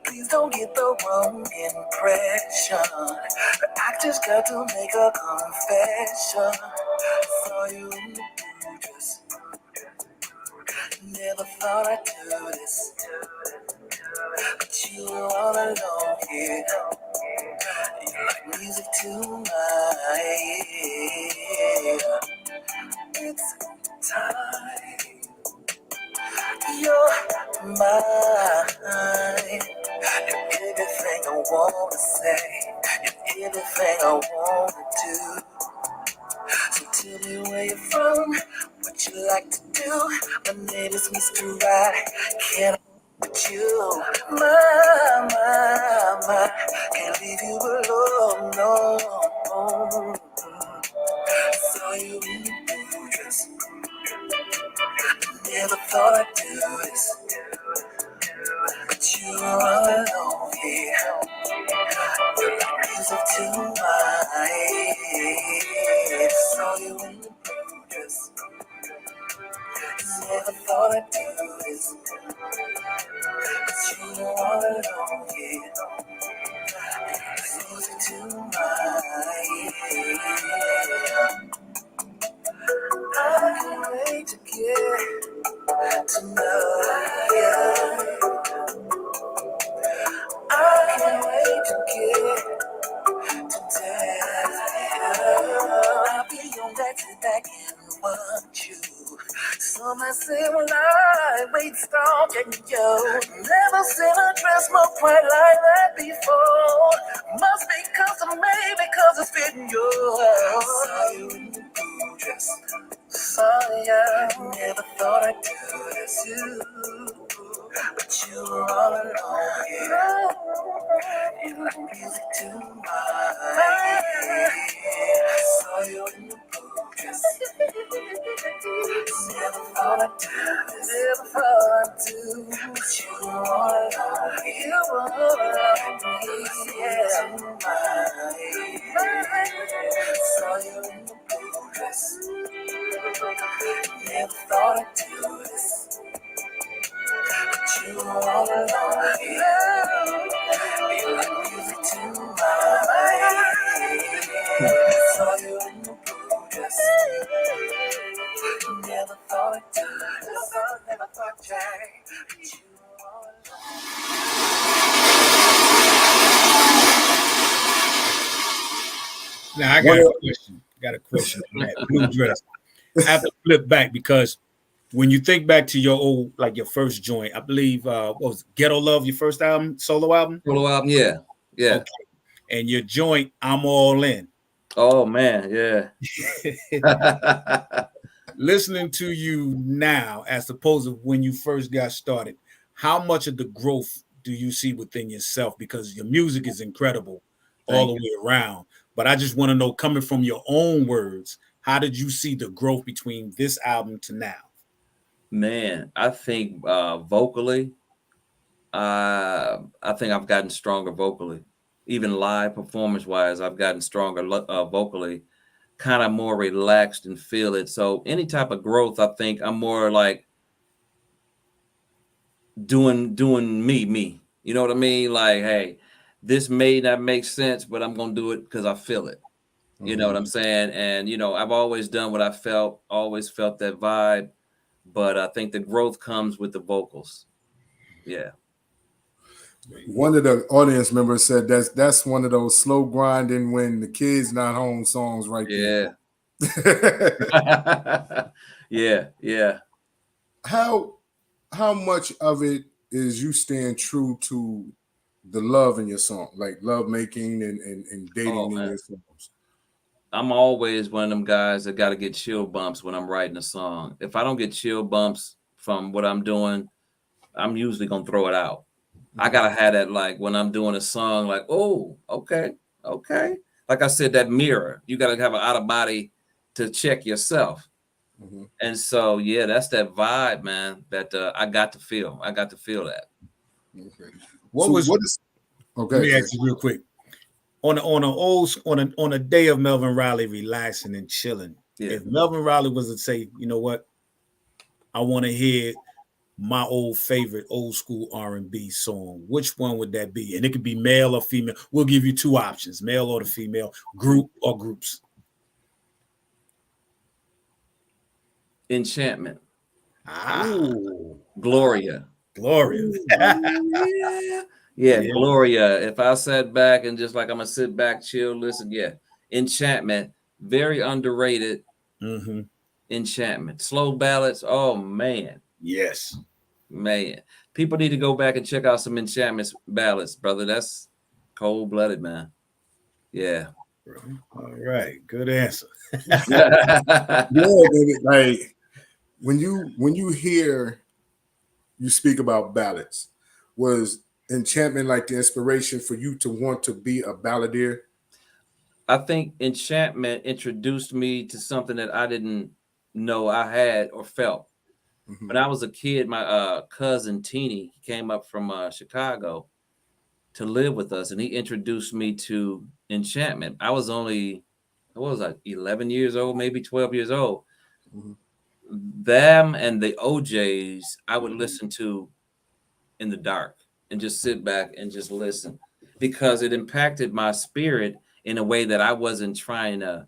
Please don't get the wrong impression, but I just got to make a confession. Saw you in the blue dress. Never thought I'd do this, but you were all alone here. You like music to my ear. It's time. You're mine. You're everything I wanna say. You're everything I wanna do. So tell me where you're from, what you like to do. My name is Mr. Right. Can't with you, my, can't leave you alone, no. Saw you in the blue dress. Never thought I'd do this, but you are alone here. You're like music to my ears. Saw you in the blue dress. Never thought I'd do this, but you are alone here. Music to my ears. I can't wait to get to know you. I can't wait to get to dance. I'll be on back and want you. Some might say, well, I wait stalking you. Never seen a dress more quite like that before. Must be custom made because it's fitting you. Saw you in the blue dress. Saw you. Never thought I'd do this too. But you were all alone, yeah. You like music to my ears. Saw you in the blue dress. Never thought I'd do this. Never thought I'd do. But you were all alone. You were all alone, yeah. To my ears. Saw you in the blue dress. Never thought I'd do this. But you were all alone, yeah. You like music to my ears. Saw you in the blue dress. Never thought I'd do this. Never thought I'd try. But you were all alone. Now I got a question on that blue dress. I have to flip back because when you think back to your old, like your first joint, I believe what was Ghetto Love, your first album, solo album? Solo album, yeah. Okay. And your joint, I'm All In. Oh man, yeah. Listening to you now, as opposed to when you first got started, how much of the growth do you see within yourself? Because your music is incredible all the way around. But I just want to know, coming from your own words, how did you see the growth between this album to now? Man, I think vocally, I think I've gotten stronger vocally. Even live performance wise, I've gotten stronger vocally, kind of more relaxed and feel it. So any type of growth, I think I'm more like doing me. You know what I mean? Like, hey, this may not make sense, but I'm gonna do it because I feel it. You know what I'm saying? And I've always done what I felt, always felt that vibe. But I think the growth comes with the vocals. Yeah. One of the audience members said that's one of those slow grinding when the kids not home songs right there. Yeah. How much of it is you staying true to the love in your song, like love making and dating in your songs? I'm always one of them guys that got to get chill bumps when I'm writing a song. If I don't get chill bumps from what I'm doing, I'm usually going to throw it out. I got to have that, like when I'm doing a song, like, oh, okay. Like I said, that mirror, you got to have an out of body to check yourself. And so, yeah, that's that vibe, man, that I got to feel. I got to feel that. Okay. Let me ask you real quick. On a day of Melvin Riley relaxing and chilling, if Melvin Riley was to say, you know what, I want to hear my favorite old school R&B song, which one would that be? And it could be male or female. We'll give you two options, male or the female, group or groups. Enchantment. Gloria. Yeah, Gloria. If I sat back and just like I'm gonna sit back, chill, listen, Enchantment, very underrated. Enchantment, slow ballads. Oh man, yes, man. People need to go back and check out some Enchantment ballads, brother. That's cold-blooded, man. Yeah. All right, good answer. Like when you hear you speak about ballads, was Enchantment like the inspiration for you to want to be a balladeer? I think Enchantment introduced me to something that I didn't know I had or felt. When I was a kid, my cousin Teeny came up from Chicago to live with us, and he introduced me to enchantment. I was only, what was I, 11 years old, maybe 12 years old. Them and the OJs, I would listen to in the dark and just sit back and just listen, because it impacted my spirit in a way that I wasn't trying to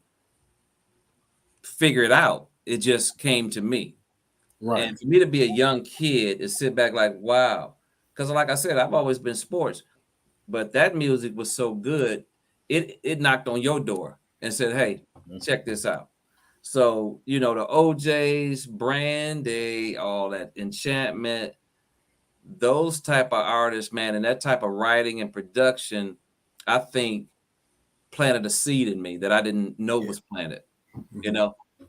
figure it out. It just came to me. Right. And for me to be a young kid and sit back like, wow. Because like I said, I've always been sports, but that music was so good, it knocked on your door and said, hey, check this out. So, the OJs, Brandy, all that enchantment, those type of artists, man, and that type of writing and production, I think planted a seed in me that I didn't know was planted.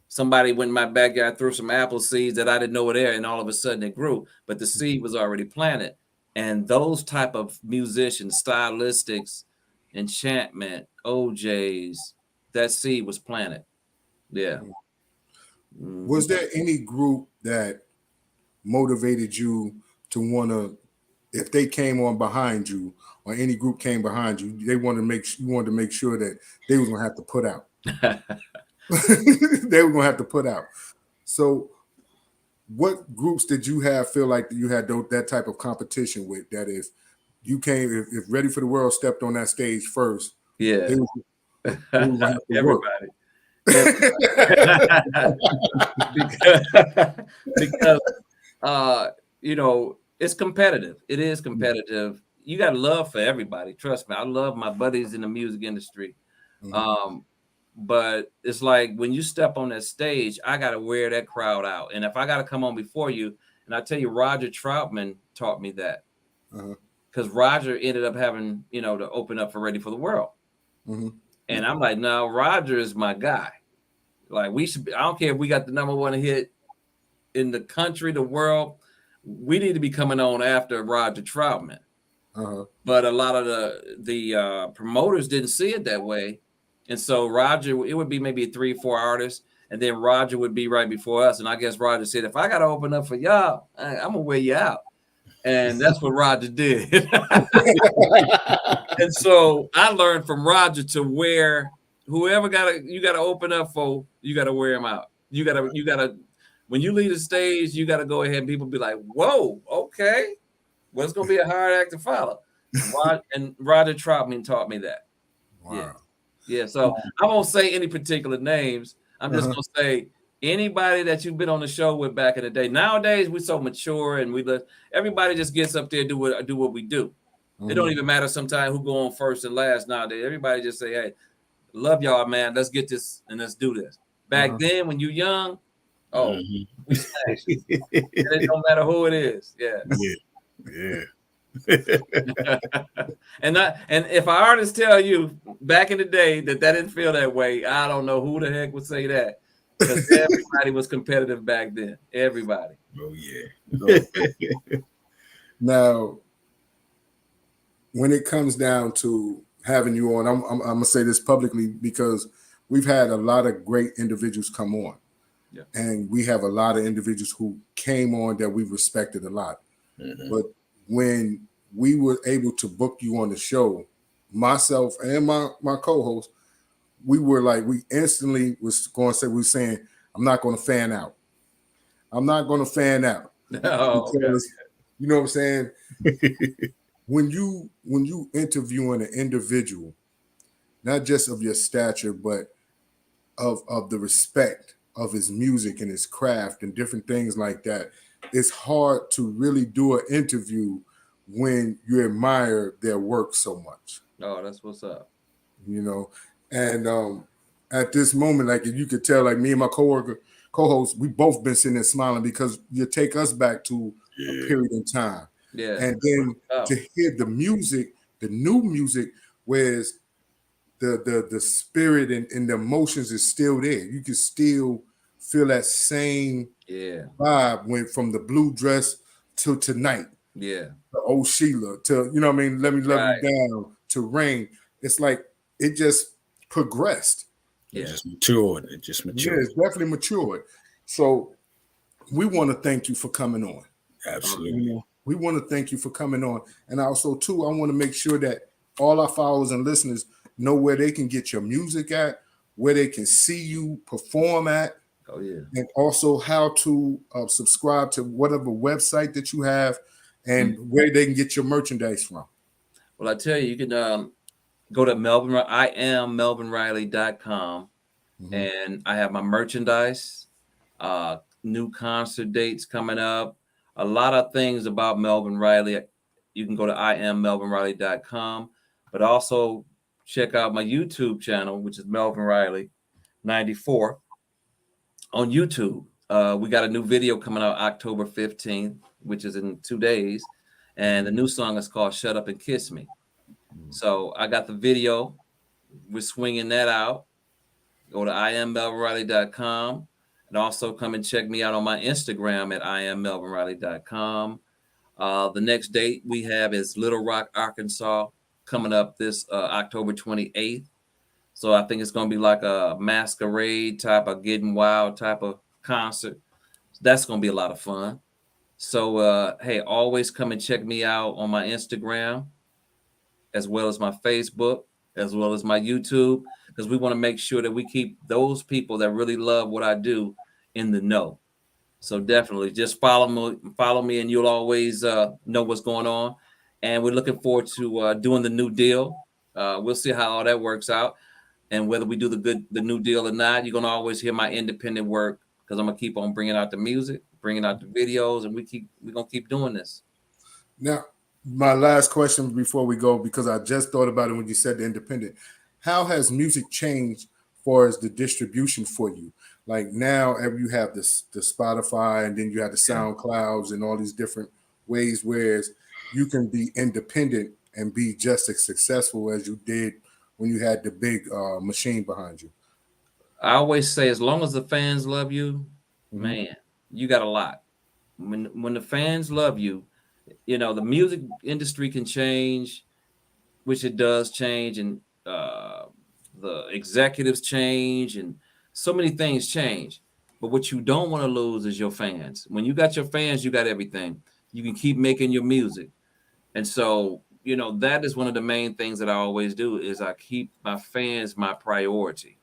Somebody went in my backyard, threw some apple seeds that I didn't know were there, and all of a sudden it grew, but the seed was already planted. And those type of musicians, stylistics, enchantment, OJs, that seed was planted. Yeah. Was there any group that motivated you to want to, if they came on behind you, or any group came behind you, you wanted to make sure that they was gonna have to put out? They were gonna have to put out. So what groups did you feel like you had that type of competition with, that if you came, if Ready for the World stepped on that stage first, yeah, everybody. because it's competitive. It is competitive. You got love for everybody. Trust me. I love my buddies in the music industry. But it's like when you step on that stage, I got to wear that crowd out. And if I got to come on before you, and I tell you, Roger Troutman taught me that, because Roger ended up having, to open up for Ready for the World. And I'm like, no, Roger is my guy. Like, I don't care if we got the #1 hit in the country, the world, we need to be coming on after Roger Troutman. But a lot of the promoters didn't see it that way. And so Roger, it would be maybe 3 or 4 artists, and then Roger would be right before us. And I guess Roger said, if I got to open up for y'all, I'm going to wear you out. And that's what Roger did. And so I learned from Roger to wear whoever you got to open up for, you got to wear him out. You got to, when you leave the stage, you got to go ahead and people be like, whoa, okay. Well, it's going to be a hard act to follow. And Roger Troutman taught me that. Wow. Yeah. So I won't say any particular names. I'm just going to say anybody that you've been on the show with back in the day. Nowadays, we're so mature and everybody just gets up there and do what we do. It don't even matter sometimes who go on first and last nowadays. Everybody just say, hey, love y'all, man. Let's get this and let's do this. Back then, when you're young, we smash. It don't matter who it is. Yeah. And if an artist tell you back in the day that didn't feel that way, I don't know who the heck would say that, because everybody was competitive back then. Everybody. Oh yeah. Now, when it comes down to having you on, I'm gonna say this publicly, because we've had a lot of great individuals come on, and we have a lot of individuals who came on that we respected a lot. But when we were able to book you on the show, myself and my co-host, we instantly was going to say, we're saying, I'm not going to fan out. I'm not going to fan out. Because, you know what I'm saying? When you interviewing an individual, not just of your stature, but of the respect of his music and his craft and different things like that, it's hard to really do an interview when you admire their work so much. Oh, that's what's up. And at this moment, like you could tell, like me and my co-host, we both been sitting there smiling, because you take us back to a period in time. Yeah. And then to hear the music, the new music, whereas the spirit and the emotions is still there. You can still feel that same vibe went from the blue dress to Tonight. Yeah. To Oh Sheila, to, Let Me Love You Down, to Rain. It's like it just progressed. It just matured. Yeah, it's definitely matured. So we want to thank you for coming on. Absolutely. We want to thank you for coming on. And also, too, I want to make sure that all our followers and listeners know where they can get your music at, where they can see you perform at. Oh, yeah. And also how to subscribe to whatever website that you have and where they can get your merchandise from. Well, I tell you, you can go to I am melvinriley.com, and I have my merchandise, new concert dates coming up, a lot of things about Melvin Riley. You can go to I am melvinriley.com, but also check out my YouTube channel, which is Melvin Riley 94 on YouTube. We got a new video coming out October 15th, which is in 2 days. And the new song is called Shut Up and Kiss Me. So I got the video. We're swinging that out. Go to IamMelvinRiley.com. And also come and check me out on my Instagram at IamMelvinRiley.com. The next date we have is Little Rock, Arkansas, coming up this October 28th. So I think it's going to be like a masquerade type of Getting Wild type of concert. That's going to be a lot of fun. So, hey, always come and check me out on my Instagram, as well as my Facebook, as well as my YouTube, because we want to make sure that we keep those people that really love what I do in the know. So definitely just follow me, and you'll always know what's going on. And we're looking forward to doing the new deal. We'll see how all that works out. And whether we do the new deal or not, you're going to always hear my independent work, because I'm going to keep on bringing out the music, bringing out the videos, and we're going to keep doing this. Now, my last question before we go, because I just thought about it when you said the independent. How has music changed far as the distribution for you? Like now, you have the Spotify, and then you have the SoundClouds and all these different ways, whereas you can be independent and be just as successful as you did when you had the big machine behind you. I always say, as long as the fans love you, man, you got a lot. When the fans love you, you know, the music industry can change, which it does change, and the executives change, and so many things change. But what you don't want to lose is your fans. When you got your fans, you got everything. You can keep making your music. And so, you know, that is one of the main things that I always do, is I keep my fans my priority,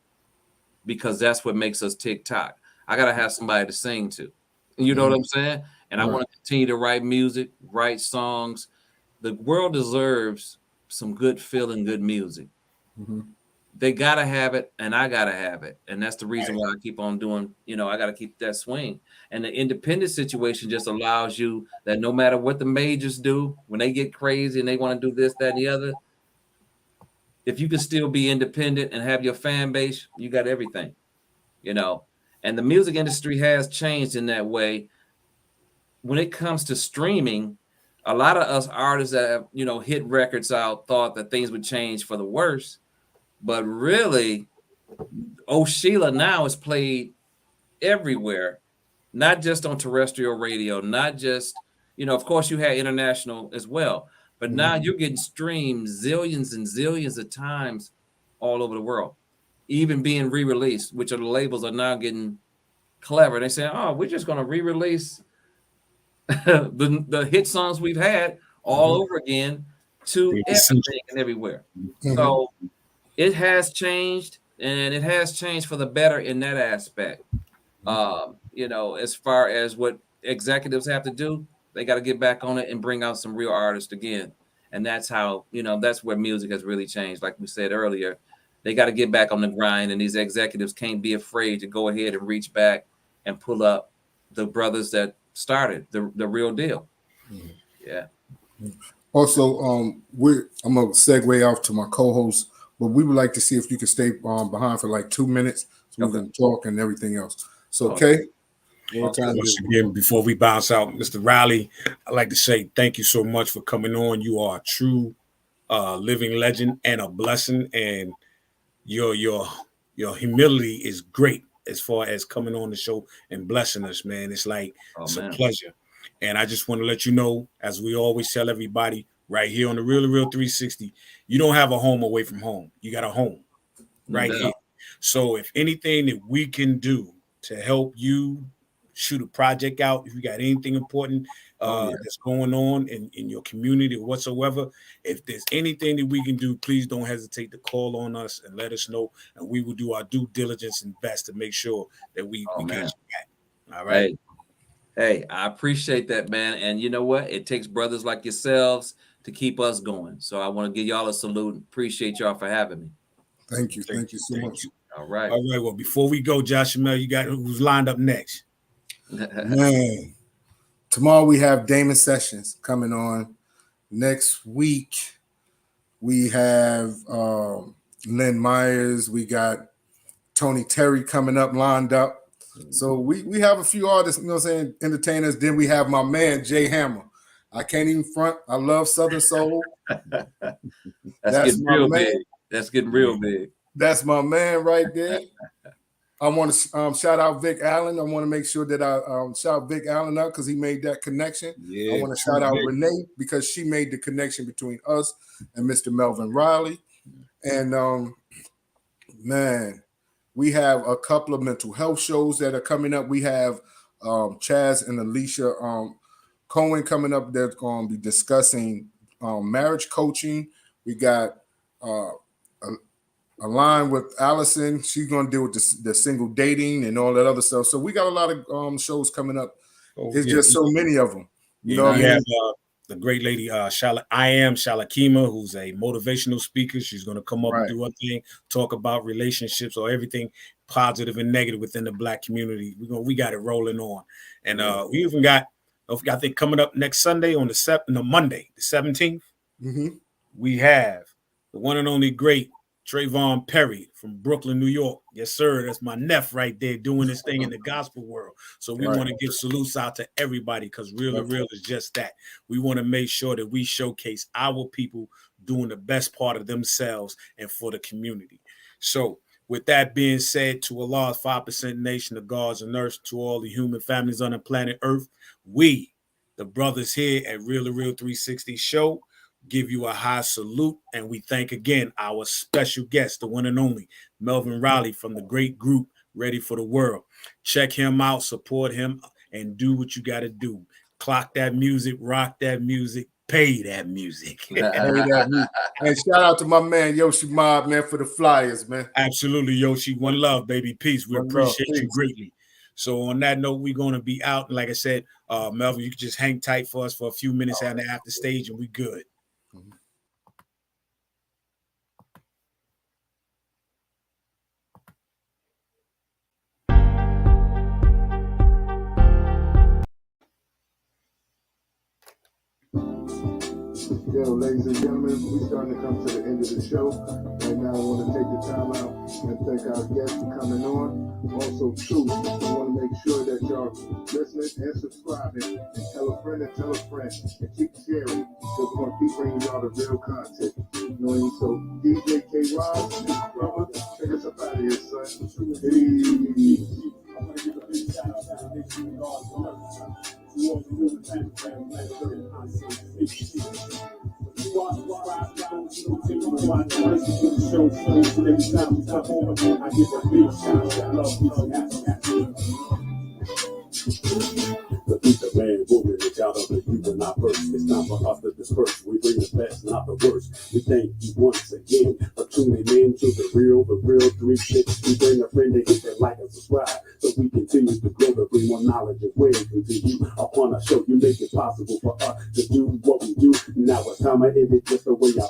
because that's what makes us tick-tock. I got to have somebody to sing to. You know what I'm saying? And I want to continue to write music, write songs. The world deserves some good feeling, good music. They got to have it, and I got to have it. And that's the reason why I keep on doing, you know, I got to keep that swing. And the independent situation just allows you that no matter what the majors do, when they get crazy and they want to do this, that, and the other, if you can still be independent and have your fan base, you got everything, you know. And the music industry has changed in that way. When it comes to streaming, a lot of us artists that have, you know, hit records out thought that things would change for the worse. But really, Oh Sheila now is played everywhere, not just on terrestrial radio, not just, you know, of course you had international as well, but now you're getting streamed zillions and zillions of times all over the world, even being re-released, which are the labels are now getting clever. They say, oh, we're just going to re-release the hit songs we've had all over again to everything and everywhere. So it has changed, and it has changed for the better in that aspect. You know, as far as what executives have to do, they got to get back on it and bring out some real artists again. And that's how, you know, that's where music has really changed. Like we said earlier, they got to get back on the grind, and these executives can't be afraid to go ahead and reach back and pull up the brothers that started the real deal. Yeah. Also, I'm gonna segue off to my co-host, but we would like to see if you could stay behind for like 2 minutes so we can talk and everything else. So, okay. Once again, before we bounce out, Mr. Riley, I'd like to say thank you so much for coming on. You are a true living legend and a blessing, and your humility is great as far as coming on the show and blessing us, man. It's like it's a pleasure. And I just want to let you know, as we always tell everybody right here on the Real 360, you don't have a home away from home. You got a home right here. So if anything that we can do to help you shoot a project out. If you got anything important that's going on in your community or whatsoever, if there's anything that we can do, please don't hesitate to call on us and let us know, and we will do our due diligence and best to make sure that we got you back. All right. Hey, I appreciate that, man. And you know what? It takes brothers like yourselves to keep us going. So I want to give y'all a salute. Appreciate y'all for having me. Thank you so much. All right. Well, before we go, Josh Mel, you got who's lined up next? Man, tomorrow we have Damon Sessions coming on. Next week we have Lynn Myers. We got Tony Terry coming up, lined up. So we have a few artists, you know what I'm saying, entertainers. Then we have my man Jay Hammer. I can't even front. I love Southern Soul. That's getting real big. That's getting real big. That's my man right there. I want to shout out Vic Allen. I want to make sure that I shout Vic Allen out because he made that connection. Yeah, I want to shout out Renee because she made the connection between us and Mr. Melvin Riley. And man, we have a couple of mental health shows that are coming up. We have Chaz and Alicia Cohen coming up. They're going to be discussing marriage coaching. We got a line with Allison. She's going to deal with the single dating and all that other stuff. So we got a lot of shows coming up. There's just so many of them. You know what I mean? Have the great lady Shalakima, who's a motivational speaker. She's going to come up and do her thing, talk about relationships or everything positive and negative within the Black community. We got it rolling on. And we even got, I think, coming up next Sunday on Monday, the 17th, we have the one and only great Trayvon Perry from Brooklyn, New York. Yes, sir. That's my nephew right there doing this thing in the gospel world. So we want to give salutes out to everybody because Real and Real is just that. We want to make sure that we showcase our people doing the best part of themselves and for the community. So with that being said, to Allah's 5% nation, the gods and earth, to all the human families on the planet Earth, we, the brothers here at Real and Real 360 Show, give you a high salute, and we thank again our special guest, the one and only Melvin Riley from the great group Ready for the World. Check him out, support him, and do what you got to do. Clock that music, rock that music, pay that music. And shout out to my man Yoshi Mob, man, for the flyers, man. Absolutely, Yoshi. One love, baby. Peace. We appreciate you greatly. So on that note, we're going to be out. Like I said, Melvin, you can just hang tight for us for a few minutes on the after stage, and we good. Yo, ladies and gentlemen, we're starting to come to the end of the show. Right now, I want to take the time out and thank our guests for coming on. Also, too, I want to make sure that y'all listening and subscribing, and tell a friend and keep sharing, because we're going to keep bringing y'all the real content. You know what I mean? So, DJ K-Wise, brother, take us up out of here, son. Peace. I want to give a big shout out to the nation of God on earth. To all the human families, you are subscribed, don't take a watch, listen to the show, so every time we come over, I give a big shout out to love, peace, and happiness. The man, woman, the child of the youth and our first. It's time for us to disperse. We bring the best, not the worst. We thank you once again for tuning in to the real 360. We bring a friend to hit that like and subscribe, so we continue to grow to bring more knowledge and wisdom to you. Upon our show, you make it possible for us to do what we do. Now it's time I end it just the way I